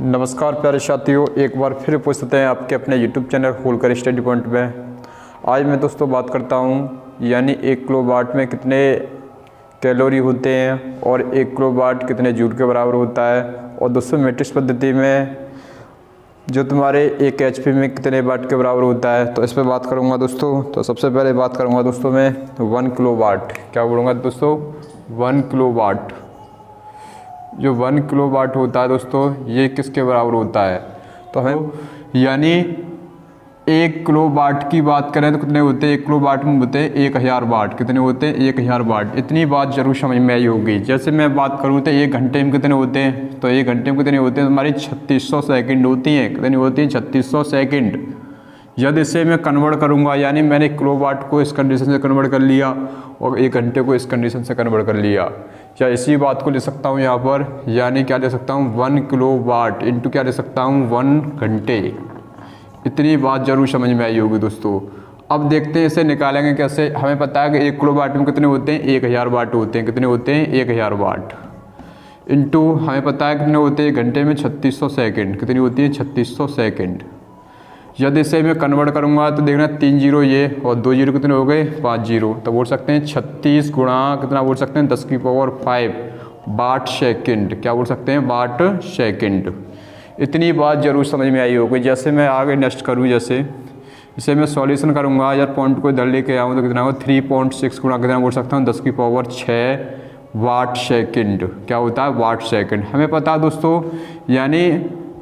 नमस्कार प्यारे साथियों, एक बार फिर उपस्थित हैं आपके अपने YouTube channel Holkar study point में। आज मैं दोस्तों बात करता हूं यानी 1 किलोवाट में कितने कैलोरी होते हैं और 1 किलोवाट कितने जूल के बराबर होता है। और दोस्तों मैट्रिक्स पद्धति में जो तुम्हारे 1 HP में कितने वाट के बराबर होता है, तो इस पर बात करूँगा दोस्तों। तो सबसे पहले बात करूँगा दोस्तों मैं 1 किलोवाट। क्या बोलूँगा दोस्तों? 1 किलोवाट। जो 1 किलोवाट होता है दोस्तों, ये किसके बराबर होता है? तो हमें यानी 1 किलोवाट की बात करें तो कितने होते हैं? 1 किलोवाट में होते हैं 1000 वाट। कितने होते हैं? 1000 वाट। इतनी बात जरूर समझ में आई होगी। जैसे मैं बात करूँ तो 1 घंटे में कितने होते हैं? तो 1 घंटे में कितने होते हैं? हमारी 3600 सेकंड होती हैं। कितनी होती हैं? 3600 सेकंड। यदि इसे मैं कन्वर्ट करूँगा, यानी मैंने किलोवाट को इस कंडीशन से कन्वर्ट कर लिया और 1 घंटे को इस कंडीशन से कन्वर्ट कर लिया, या इसी बात को ले सकता हूँ यहाँ पर, यानी क्या ले सकता हूँ? 1 किलोवाट इंटू क्या ले सकता हूँ? 1 घंटे। इतनी बात जरूर समझ में आई होगी दोस्तों। अब देखते हैं इसे निकालेंगे कैसे। हमें पता है कि 1 किलोवाट में कितने होते हैं? 1000 वाट होते हैं। कितने होते हैं? 1000 वाट इंटू हमें पता है कितने होते हैं घंटे में? 3600 सेकेंड। कितनी होती है? 3600 सेकेंड। यदि इसे मैं कन्वर्ट करूँगा तो देखना 3 जीरो ये और 2 जीरो कितने हो गए? 5 जीरो। तो बोल सकते हैं 36 गुणा कितना बोल सकते हैं? 10 की पावर 5 वाट सेकंड। क्या बोल सकते हैं? Watt second. इतनी बात जरूर समझ में आई होगी। जैसे मैं आगे नेक्स्ट करूँ, जैसे इसे मैं सॉल्यूशन करूँगा या पॉइंट को इधर लेके आऊँ तो कितना होगा? 3.6 गुणा कितना बोल सकता हूँ? 10 की पावर 6 वाट सेकंड। क्या होता है? Watt second. हमें पता है दोस्तों, यानी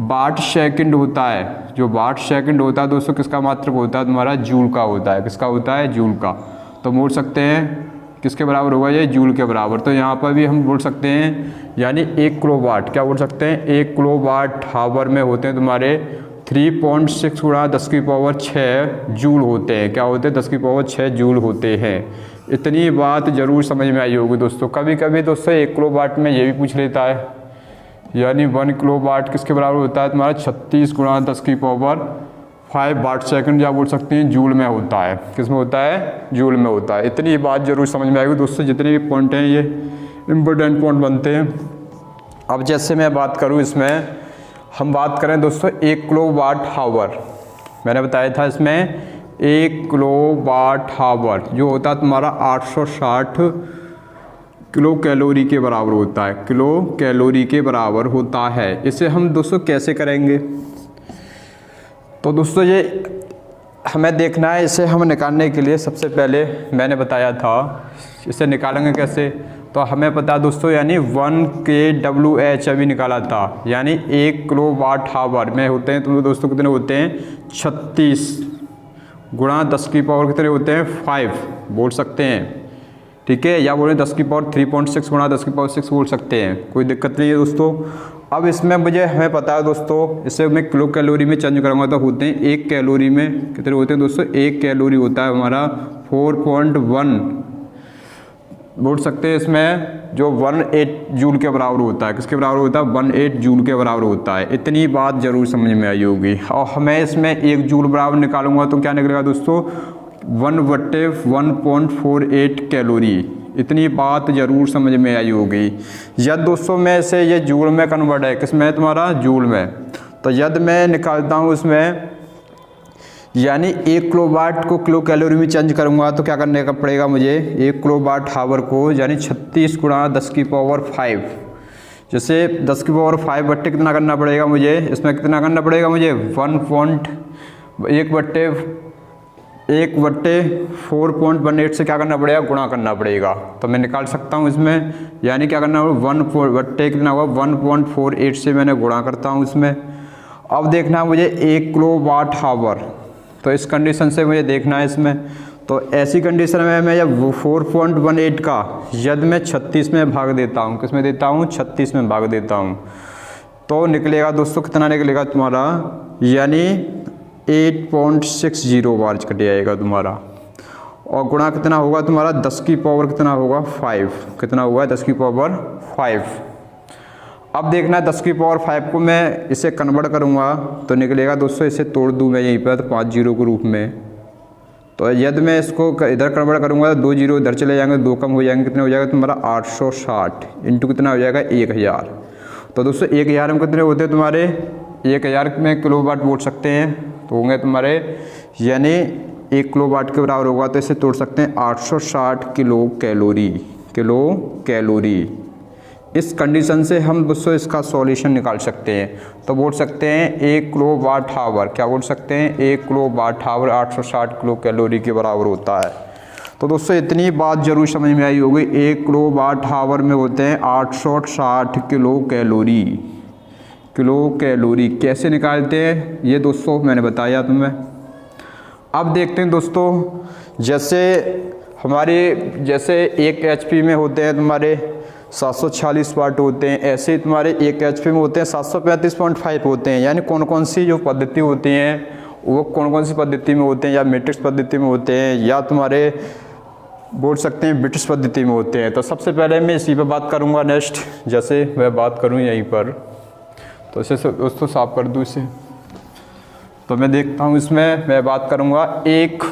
वाट सेकंड होता है। जो वाट सेकंड होता है दोस्तों किसका मात्रक होता है? तुम्हारा जूल का होता है। किसका होता है? जूल का। तो बोल सकते हैं किसके बराबर होगा? ये जूल के बराबर। तो यहाँ पर भी हम बोल सकते हैं यानी 1 किलोवाट। क्या बोल सकते हैं? 1 किलोवाट हावर में होते हैं तुम्हारे 3.6 गुणा 10 की पावर 6 जूल होते हैं। क्या होते हैं? 10 की पावर 6 जूल होते हैं। इतनी बात जरूर समझ में आई होगी दोस्तों। कभी कभी दोस्तों 1 किलोवाट में ये भी पूछ लेता है, यानी 1 किलोवाट किसके बराबर होता है? तुम्हारा 36 गुणा 10 की पावर 5 वाट सेकंड, या बोल सकते हैं जूल में होता है। किस में होता है? जूल में होता है। इतनी बात जरूर समझ में आएगी दोस्तों। जितने भी पॉइंट हैं ये इम्पोर्टेंट पॉइंट बनते हैं। अब जैसे मैं बात करूँ, इसमें हम बात करें दोस्तों 1 किलोवाट हावर। मैंने बताया था इसमें 1 किलोवाट हावर जो होता है तुम्हारा 860 किलो कैलोरी के बराबर होता है। किलो कैलोरी के बराबर होता है। इसे हम दोस्तों कैसे करेंगे? तो दोस्तों ये हमें देखना है। इसे हम निकालने के लिए सबसे पहले मैंने बताया था इसे निकालेंगे कैसे। तो हमें पता है दोस्तों, यानी 1 kWh अभी निकाला था, यानी 1 किलोवाट हावर में होते हैं तो दोस्तों कितने होते हैं? 36 गुणा 10 की पावर कितने होते हैं? 5 बोल सकते हैं। ठीक है, या बोले 10 की पावर 3.6 गुणा 10 की पावर 6 बोल सकते हैं। कोई दिक्कत नहीं है दोस्तों। अब इसमें हमें पता है दोस्तों, इसे मैं किलो कैलोरी में चेंज करूँगा तो होते हैं 1 कैलोरी में कितने होते हैं दोस्तों? 1 कैलोरी होता है हमारा 4.1 बोल सकते हैं। इसमें जो 18 जूल के बराबर होता है। किसके बराबर होता है? 18 जूल के बराबर होता है। इतनी बात जरूर समझ में आई होगी। और हमें इसमें 1 जूल बराबर निकालूंगा तो क्या निकलेगा दोस्तों? 1/1.48 कैलोरी। इतनी बात जरूर समझ में आई होगी। यदि दोस्तों मैं इसे ये जूल में कन्वर्ट है, किसमें? तुम्हारा जूल में। तो यदि मैं निकालता हूँ इसमें, यानी 1 किलोवाट को किलो कैलोरी में चेंज करूँगा तो क्या करने का पड़ेगा मुझे? 1 किलोवाट हावर को यानी 36 गुणा 10 की पावर 5, जैसे 10 की पावर 5 बट्टे कितना करना पड़ेगा मुझे? इसमें कितना करना पड़ेगा मुझे? 1/4.18 से क्या करना पड़ेगा? गुणा करना पड़ेगा। तो मैं निकाल सकता हूँ इसमें, यानी क्या करना होगा? 1 कितना होगा? 1.48 से मैंने गुणा करता हूँ इसमें। अब देखना है मुझे 1 किलोवाट हावर। तो इस कंडीशन से मुझे देखना है इसमें। तो ऐसी कंडीशन में मैं जब 4.18 का यदि मैं 36 में भाग देता हूँ, किस में देता हूँ? 36 में भाग देता हूँ, तो निकलेगा दोस्तों कितना निकलेगा तुम्हारा? यानी 8.60 बार कट जाएगा तुम्हारा। और गुणा कितना होगा तुम्हारा? 10 की पावर कितना होगा? 5। कितना हुआ? 10 की पावर 5। अब देखना है 10 की पावर 5 को मैं इसे कन्वर्ट करूँगा तो निकलेगा दोस्तों, इसे तोड़ दूँ मैं यहीं पर तो 5 जीरो के रूप में। तो यदि मैं इसको इधर कन्वर्ट करूँगा तो 2 जीरो इधर चले जाएंगे, 2 कम हो जाएंगे। कितने हो जाएगा तुम्हारा? 860 इंटू कितना हो जाएगा? 1000। तो दोस्तों 1000 में कितने होते हैं तुम्हारे, 1000 में किलोवाट बोल सकते हैं तो होंगे तुम्हारे, यानी 1 किलोवाट के बराबर होगा तो इसे तोड़ सकते हैं 860 किलो कैलोरी। इस कंडीशन से हम दोस्तों इसका सॉल्यूशन निकाल सकते हैं। तो बोल सकते हैं 1 किलोवाट आवर, क्या बोल सकते हैं, 1 किलोवाट आवर 860 किलो कैलोरी के बराबर होता है। तो दोस्तों इतनी बात जरूर समझ में आई होगी, 1 किलोवाट आवर में होते हैं 860 किलो कैलोरी। कैसे निकालते हैं ये दोस्तों मैंने बताया तुम्हें। अब देखते हैं दोस्तों, जैसे 1 HP में होते हैं तुम्हारे 746 वाट होते हैं, ऐसे ही तुम्हारे 1 HP में होते हैं 735.5 होते हैं। यानी कौन कौन सी जो पद्धति होती हैं वो कौन कौन सी पद्धति में होते हैं, या मैट्रिक्स पद्धति में होते हैं, या तुम्हारे बोल सकते हैं ब्रिटिश पद्धति में होते हैं। तो सबसे पहले मैं इसी पर बात करूंगा। नेक्स्ट जैसे मैं बात करूं यहीं पर, तो इसे दोस्तों साफ कर दूं इसे। तो मैं देखता हूं, इसमें मैं बात करूंगा 1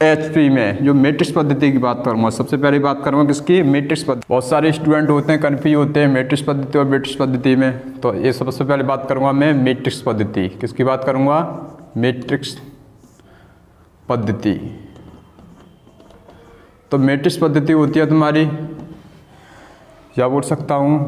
HP में जो मैट्रिक्स पद्धति की बात करूंगा। सबसे पहले बात करूंगा किसकी, मैट्रिक्स पद्धति। बहुत सारे स्टूडेंट होते हैं कन्फ्यूज होते हैं मैट्रिक्स पद्धति और ब्रिटिश पद्धति में। तो ये सबसे पहले बात करूंगा मैं मैट्रिक्स पद्धति। किसकी बात करूंगा, मैट्रिक्स पद्धति। तो मैट्रिक्स पद्धति होती है तुम्हारी, क्या बोल सकता हूं,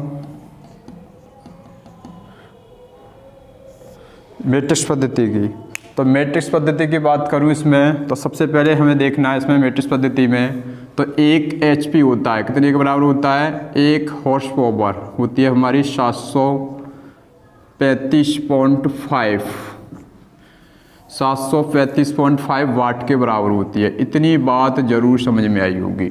मैट्रिक्स पद्धति की। तो मैट्रिक्स पद्धति की बात करूं इसमें, तो सबसे पहले हमें देखना है इसमें मैट्रिक्स पद्धति में, तो 1 HP होता है, कितने के बराबर होता है, 1 हॉर्स पावर होती है हमारी 735.5 वाट के बराबर होती है। इतनी बात जरूर समझ में आई होगी।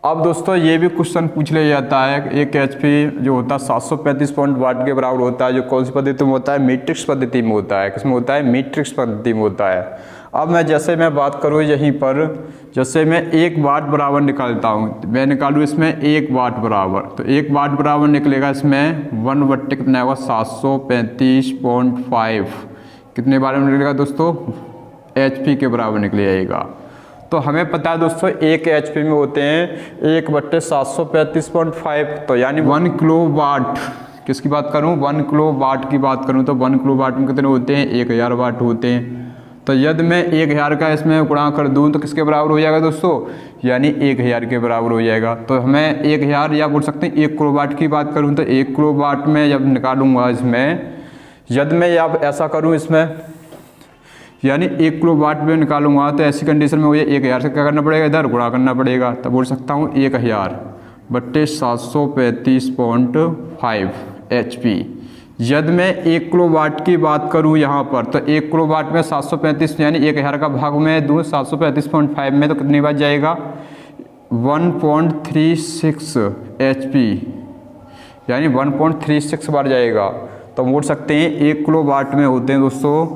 अब दोस्तों ये भी क्वेश्चन पूछ लिया जाता है, 1 HP जो होता है 735 वाट के बराबर होता है, जो कौन सी पद्धति में होता है, मैट्रिक्स पद्धति में होता है। किसमें होता है, मैट्रिक्स पद्धति में होता है। अब मैं बात करूँ यहीं पर, जैसे मैं 1 वाट बराबर निकालता हूँ, मैं निकालूँ इसमें 1 वाट बराबर, तो 1 वाट बराबर निकलेगा इसमें 1 बट्टे कितना होगा 735.5, कितने बार में निकलेगा दोस्तों, HP के बराबर निकल जाएगा। तो हमें पता है दोस्तों 1 HP में होते हैं 1/735.5, तो यानी 1 किलोवाट। किसकी बात करूं, 1 किलोवाट की बात करूं तो 1 किलोवाट में कितने होते हैं, 1000 वाट होते हैं। तो यदि मैं 1000 का इसमें गुणा कर दूं तो किसके बराबर हो जाएगा दोस्तों, यानी 1000 के बराबर हो जाएगा। तो हमें 1000, या बोल सकते हैं 1 किलोवाट की बात करूँ तो 1 किलोवाट में जब निकालूंगा इसमें, यदि मैं अब ऐसा करूँ इसमें, यानी 1 किलोवाट में निकालूंगा तो ऐसी कंडीशन में मुझे 1000 से क्या करना पड़ेगा, इधर गुणा करना पड़ेगा। तो बोल सकता हूँ 1000/735 HP। यदि मैं 1 किलोवाट की बात करूँ यहाँ पर, तो 1 किलोवाट में 735 यानी 1000 का भाग में दूँ 735.5 में, तो कितनी बार जाएगा, 1.36 HP, यानी 1.36 बार जाएगा। तो बोल सकते हैं 1 किलोवाट में होते हैं दोस्तों,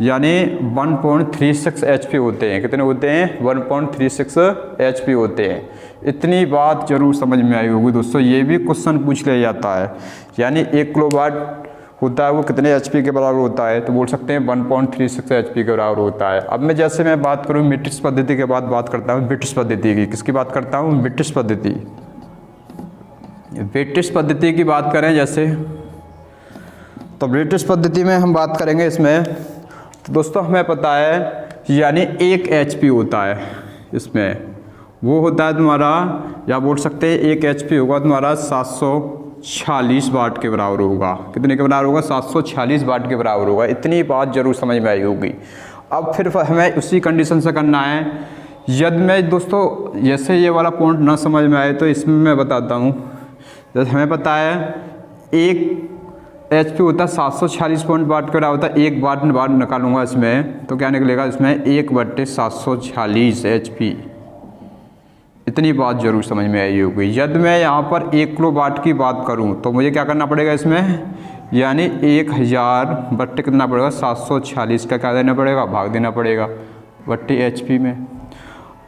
यानी 1.36 HP होते हैं। कितने होते हैं, 1.36 HP होते हैं। इतनी बात जरूर समझ में आई होगी दोस्तों, ये भी क्वेश्चन पूछ लिया जाता है। यानी 1 किलोवाट होता है वो कितने HP के बराबर होता है, तो बोल सकते हैं 1.36 HP के बराबर होता है। अब मैं बात करूँ मैट्रिक्स पद्धति के बाद बात करता हूँ ब्रिटिश पद्धति की। किसकी बात करता हूँ, ब्रिटिश पद्धति। ब्रिटिश पद्धति की बात करें जैसे, तो ब्रिटिश पद्धति में हम बात करेंगे इसमें, तो दोस्तों हमें पता है यानी 1 HP होता है इसमें, वो होता है तुम्हारा, या बोल सकते हैं 1 HP होगा तुम्हारा 746 वाट के बराबर होगा। कितने के बराबर होगा, 746 वाट के बराबर होगा। इतनी बात जरूर समझ में आई होगी। अब फिर हमें उसी कंडीशन से करना है। यदि मैं दोस्तों जैसे ये वाला पॉइंट ना समझ में आए तो इसमें मैं बताता हूँ। जैसे हमें पता है 1 HP होता है 746 वाट का होता है, 1 वाट निकालूंगा इसमें तो क्या निकलेगा, इसमें 1/746 HP। इतनी बात जरूर समझ में आई होगी। यदि मैं यहाँ पर 1 किलोवाट की बात करूँ तो मुझे क्या करना पड़ेगा इसमें, यानी 1000 बट्टे कितना पड़ेगा, 746 का क्या देना पड़ेगा, भाग देना पड़ेगा बट्टे HP में।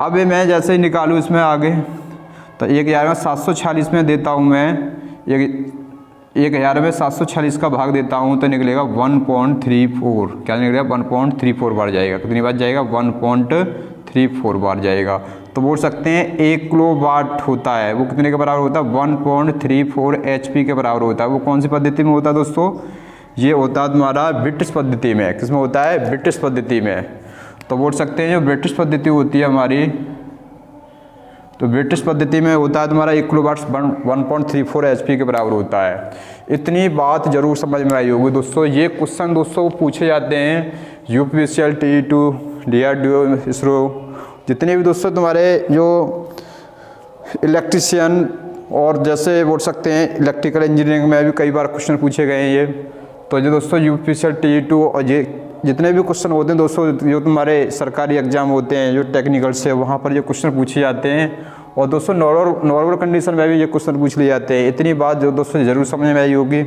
अब मैं जैसे ही निकालूँ इसमें आगे, तो 1000 में 746 में देता हूँ मैं, 1000 में 746 का भाग देता हूँ तो निकलेगा 1.34। क्या निकलेगा, 1.34 बार जाएगा। कितनी बार जाएगा, 1.34 1.34 बार जाएगा। तो बोल सकते हैं 1 किलोवाट होता है वो कितने के बराबर होता है, 1.34 HP के बराबर होता है। वो कौन सी पद्धति में होता है दोस्तों, ये होता है तुम्हारा ब्रिटिश पद्धति में। किसमें होता है, ब्रिटिश पद्धति में। तो बोल सकते हैं जो ब्रिटिश पद्धति होती है हमारी, तो ब्रिटिश पद्धति में होता है तुम्हारा 1 किलोवाट 1.34 HP के बराबर होता है। इतनी बात जरूर समझ में आई होगी दोस्तों। ये क्वेश्चन दोस्तों पूछे जाते हैं यूपीएससी, TE2, DRDO, इसरो, जितने भी दोस्तों तुम्हारे जो इलेक्ट्रीशियन और जैसे बोल सकते हैं इलेक्ट्रिकल इंजीनियरिंग में भी कई बार क्वेश्चन पूछे गए हैं ये। तो जो दोस्तों यूपीएससी, TE2 और ये जितने भी क्वेश्चन होते हैं दोस्तों, जो तुम्हारे सरकारी एग्जाम होते हैं जो टेक्निकल से, वहाँ पर ये क्वेश्चन पूछे जाते हैं। और दोस्तों नॉर्मल कंडीशन में भी ये क्वेश्चन पूछ लिए जाते हैं। इतनी बात जो दोस्तों ज़रूर समझ में आई होगी।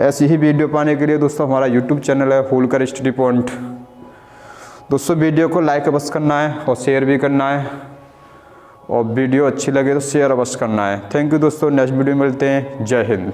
ऐसी ही वीडियो पाने के लिए दोस्तों हमारा यूट्यूब चैनल है होलकर स्टडी पॉइंट। दोस्तों वीडियो को लाइक अवश्य करना है और शेयर भी करना है, और वीडियो अच्छी लगे तो शेयर अवश्य करना है। थैंक यू दोस्तों, नेक्स्ट वीडियो में मिलते हैं। जय हिंद।